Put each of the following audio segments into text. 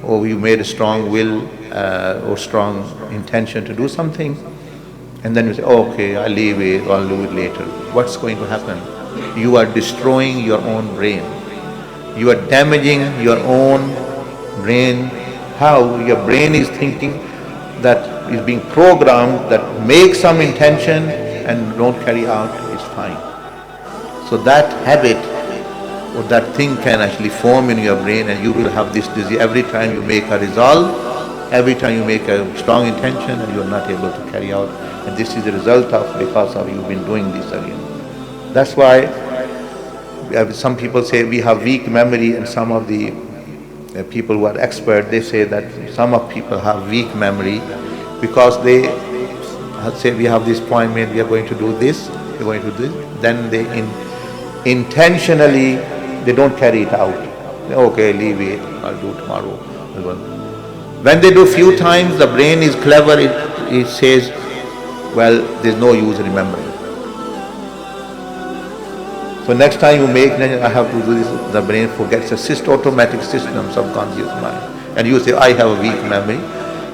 or you made a strong will or strong intention to do something, and then you say, oh, okay, I'll leave it, or I'll do it later. What's going to happen? You are destroying your own brain. You are damaging your own brain. How? Your brain is thinking that is being programmed that make some intention and don't carry out is fine. So that habit or that thing can actually form in your brain, and you will have this disease every time you make a resolve, every time you make a strong intention and you are not able to carry out. And this is the result of because of you've been doing this again. That's why some people say we have weak memory, and some of the people who are expert, they say that some of people have weak memory because they say we have this appointment, we are going to do this, we are going to do this. Then they intentionally they don't carry it out. Okay, leave it, I'll do tomorrow. When they do few times, the brain is clever, it says, well, there's no use remembering. So next time you make, I have to do this, the brain forgets. A automatic system, subconscious mind. And you say, I have a weak memory.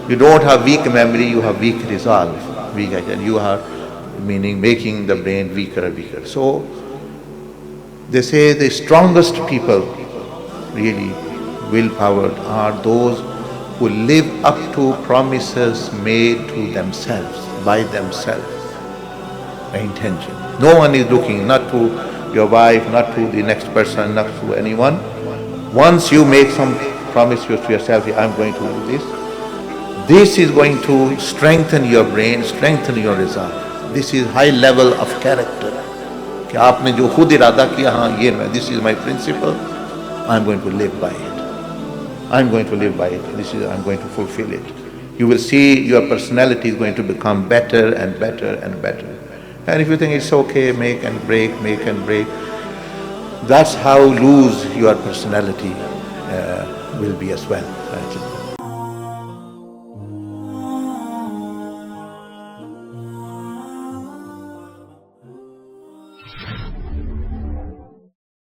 You don't have weak memory, you have weak resolve. Weak action. You are meaning making the brain weaker and weaker. So they say the strongest people, really willpowered, are those who live up to promises made to themselves, by themselves, by intention. No one is looking, not to your wife, not to the next person, not to anyone. Once you make some promise to yourself, I'm going to do this is going to strengthen your brain, strengthen your resolve. This is high level of character. कि आपने जो खुद इरादा किया, हाँ ये मैं, this is my principle, I'm going to live by it. I'm going to live by it. I'm going to fulfill it. You will see your personality is going to become better and better and better. And if you think it's okay, make and break, that's how loose your personality will be as well.